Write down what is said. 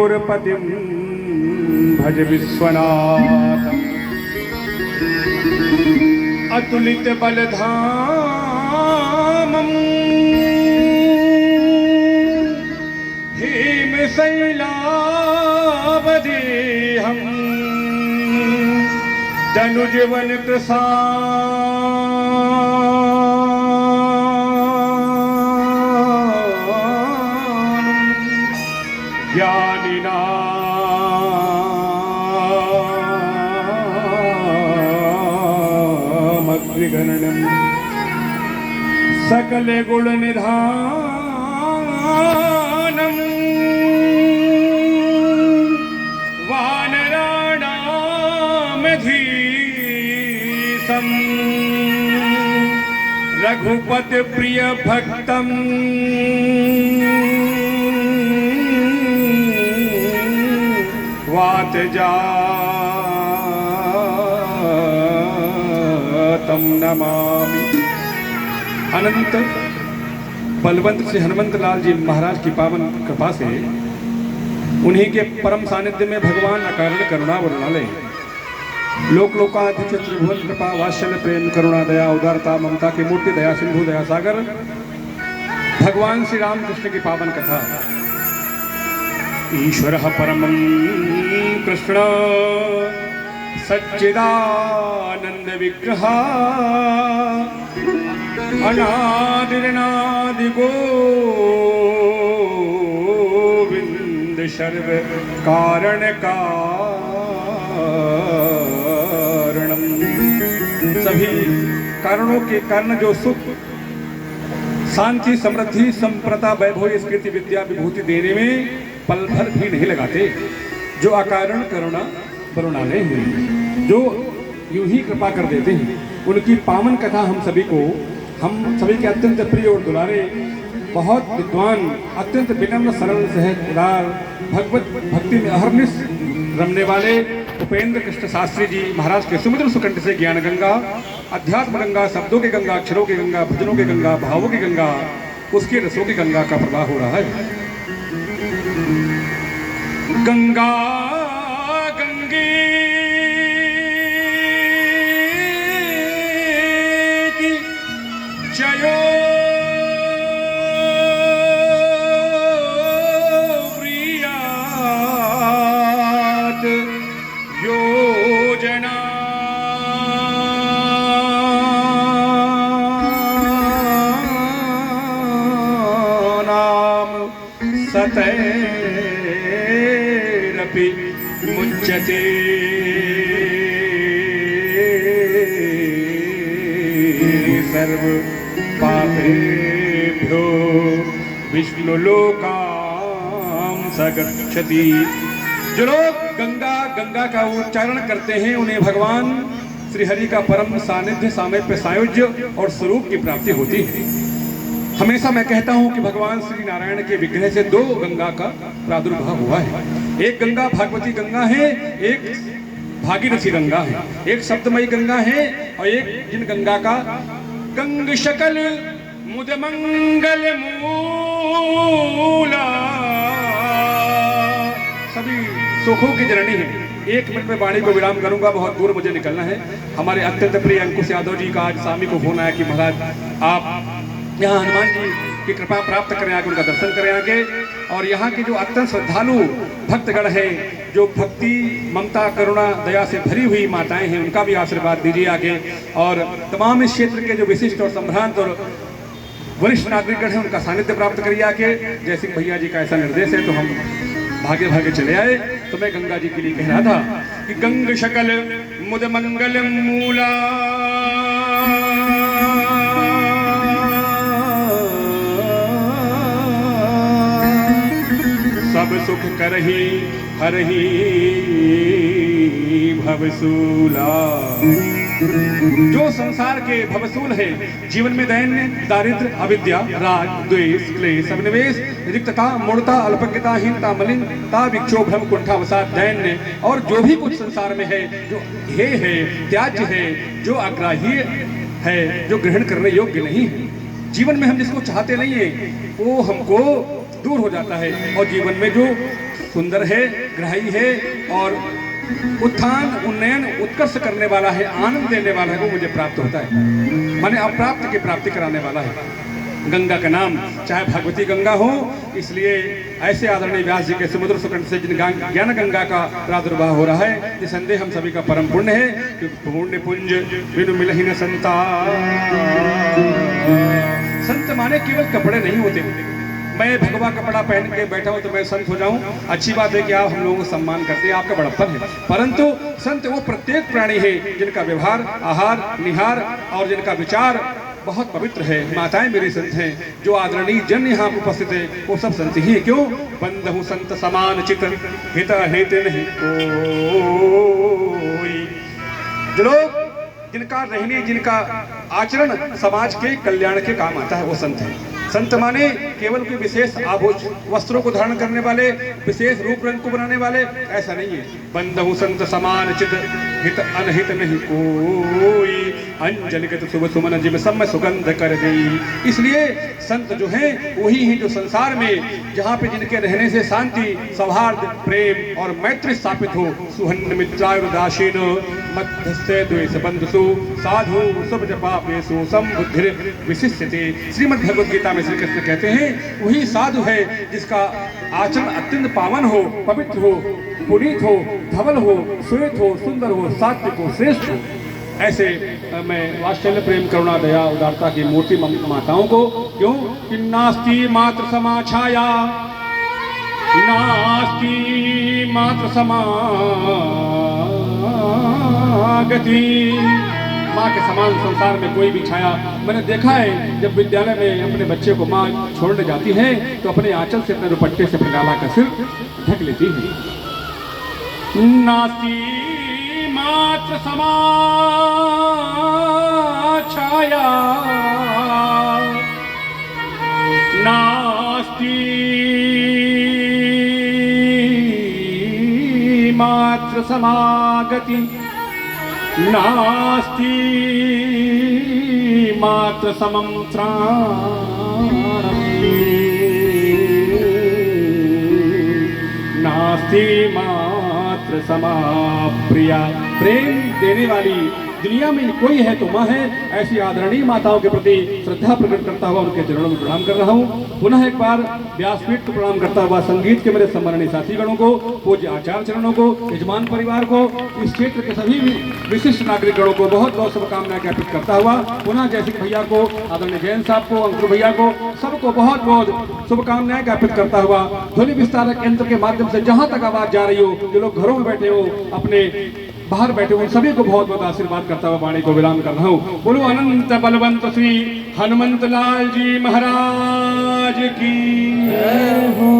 गौरपतिं भज विश्वनाथम् अतुलित बलधामम् हेमशैलावदेहम् तनुजवन ज्ञानिनामग्निगणनम् सकल गुण निधानम् वानराणामधीशम् रघुपति प्रिय भक्तम् वातजातम् नमामि। अनंत बलवंत श्री हनुमंत लाल जी महाराज की पावन कृपा से उन्हीं के परम सानिध्य में भगवान अकारण करुणा वरुणालय लोक लोकाधीश त्रिभुवन कृपा वात्सल्य प्रेम करुणा दया उदारता ममता की मूर्ति दया सिंधु दया सागर भगवान श्री राम कृष्ण की पावन कथा। ईश्वरः परमं कृष्ण सच्चिदानंद विग्रह अनादिर्नादि गोविंद सर्व कारण कारणम। सभी कारणों के कारण जो सुख शांति समृद्धि संप्रता वैभव स्कृति विद्या विभूति देने में पल भर भी नहीं लगाते, जो अकारण करुणा वरुणालय हैं, जो यूं ही कृपा कर देते हैं, उनकी पावन कथा हम सभी के अत्यंत प्रिय और दुलारे बहुत विद्वान अत्यंत विनम्र सरल सहज उदार भगवत भक्ति में अहर्निश रमने वाले उपेंद्र कृष्ण शास्त्री जी महाराज के सुमधुर सुकंठ से ज्ञान गंगा अध्यात्म गंगा शब्दों की गंगा अक्षरों की गंगा भजनों की गंगा भावों की गंगा उसके रसों की गंगा का प्रवाह हो रहा है। गंगा गंगे की जयो प्रियात योजना नाम सतैरपि मुच्यते सर्व पापेभ्यो विष्णुलोकां सगच्छति। जो लोग गंगा का उच्चारण करते हैं उन्हें भगवान श्री हरि का परम सानिध्य सामीप्य सायुज्य और स्वरूप की प्राप्ति होती है। हमेशा मैं कहता हूं कि भगवान श्री नारायण के विग्रह से दो गंगा का प्रादुर्भाव हुआ है। एक गंगा भागवती गंगा है, एक भागीरथी गंगा है, एक शब्दमयी गंगा है और एक जिन गंगा का गंग शकल मुद मंगल मूला सभी सुखों की जननी है। एक मिनट में वाणी को विराम करूंगा, बहुत दूर मुझे निकलना है। हमारे अत्यंत प्रिय अंकुश यादव जी का आज स्वामी को फोन आया कि महाराज आप यहाँ हनुमान जी की कृपा प्राप्त करें, आके उनका दर्शन करें आके। और यहाँ के जो अत्यंत श्रद्धालु भक्तगण हैं, जो भक्ति ममता करुणा दया से भरी हुई माताएं हैं, उनका भी आशीर्वाद दीजिए आगे। और तमाम इस क्षेत्र के जो विशिष्ट और संभ्रांत और वरिष्ठ नागरिकगण हैं, उनका सानिध्य प्राप्त करिए आके। जैसे भैया जी का ऐसा निर्देश है तो हम भागे भागे चले आए। तो मैं गंगा जी के लिए कह रहा था कि गंग शकल मुद मंगल मूला सब सुख करही हरही भवसूला। जो संसार के भवसूल है, जीवन में दैन्य दारिद्र अविद्या राग द्वेष क्लेश अभिनिवेश रिक्तता मूढ़ता अल्पज्ञता हीनता मलिनता विक्षोभ भ्रम कुंठावसाद दैन्य और जो भी कुछ संसार में है, जो है त्याज्य है, जो अग्राह्य है, जो ग्रहण करने योग्य नहीं है, जीवन में हम जिसको चाहते नहीं है वो हमको दूर हो जाता है। और जीवन में जो सुंदर है, ग्राही है और उत्थान उन्नयन उत्कर्ष करने वाला है, आनंद देने वाला है, वो मुझे प्राप्त होता है। माने अप्राप्त की प्राप्ति कराने वाला है। गंगा का नाम चाहे भगवती गंगा हो, इसलिए ऐसे आदरणीय व्यास जी के समुद्र सुकंठ से जिन ज्ञान गंगा का प्रादुर्भाव हो रहा है, ये संदेह हम सभी का परम पुण्य है कि पुण्य पुंज बिनु मिलहि न संता। संत माने केवल कपड़े नहीं होते, मैं भगवा कपड़ा पहन के बैठा हूं तो मैं संत हो जाऊं, अच्छी बात है कि आप हम लोगों को सम्मान करते हैं, आपका बड़प्पन है, परंतु संत वो प्रत्येक प्राणी है जिनका व्यवहार, आहार, निहार और जिनका विचार बहुत पवित्र है। माताएं मेरी संत हैं, जो आदरणीय जन यहाँ उपस्थित है वो सब संत ही है। क्यों? बंधु संत समान चित हित हित नहीं कोई। जो लोग जिनका रहने, जिनका आचरण समाज के कल्याण के काम आता है, वो संत है। संत माने केवल कोई विशेष आभूषण वस्त्रों को धारण करने वाले, विशेष रूप रंग को बनाने वाले, ऐसा नहीं है। बंधु संत समान चित हित अनहित नहीं कोई, अंजलिगत शुभ सुमन जिम सब में सुगंध कर गई। इसलिए संत जो हैं वही हैं जो संसार में जहाँ पे जिनके रहने से शांति, सौहार्द, प्रेम और मैत्री स्थापित हो। सुहन मित्रायुर्दासीन मध्यस्थे द्वेष बंधुसु साधु सब जपापेसु संबुद्धिर विशिष्यते। श्रीमद् भगवद गीता में श्री कृष्ण कहते हैं वही साधु है जिसका आचरण अत्यंत पावन हो, पवित्र हो, पुनीत हो, धवल हो, श्वेत हो, सुंदर हो, सात्विक हो, श्रेष्ठ हो। ऐसे मैं वात्सल्य, प्रेम, करुणा, दया, उदारता की मूर्ति माताओं को, क्यों कि नास्ति मात्र समाछाया, नास्ति मात्र समागति। माँ के समान संसार में कोई भी छाया। मैंने देखा है जब विद्यालय में अपने बच्चे को माँ छोड़ने जाती है तो अपने आंचल से, अपने दुपट्टे से अपने गाला का सिर ढक लेती है। नास्ति मात्र समा छाया, नास्ति मात्र समागति, नास्ति मात्र समं त्राणम्, नास्ति मात्र समा प्रिया। प्रेम देने वाली दुनिया में कोई है तो माँ है। ऐसी आदरणीय माताओं के प्रति श्रद्धा प्रकट करता हुआ उनके चरणों में प्रणाम कर रहा हूँ। पुनः एक बार व्यासपीठ को प्रणाम करता हुआ संगीत के मेरे सम्माननीय साथीगणों को, पूज्य आचार्य चरणों को, यजमान परिवार को, इस क्षेत्र के सभी विशिष्ट नागरिकगणों को बहुत बहुत शुभकामनाएं ज्ञापित करता हुआ पुनः जैसे भैया को, आदरणीय जैन साहब को, अंकुर भैया को, सबको बहुत बहुत शुभकामनाएं ज्ञापित करता हुआ ध्वनि विस्तारक यंत्र के माध्यम से जहाँ तक आवाज जा रही हो, जो लोग घरों में बैठे हो, अपने बाहर बैठे उन सभी को बहुत बहुत आशीर्वाद करता हुआ वाणी को विराम कर रहा हूँ। बोलो अनंत बलवंत श्री हनुमंत लाल जी महाराज की जय हो।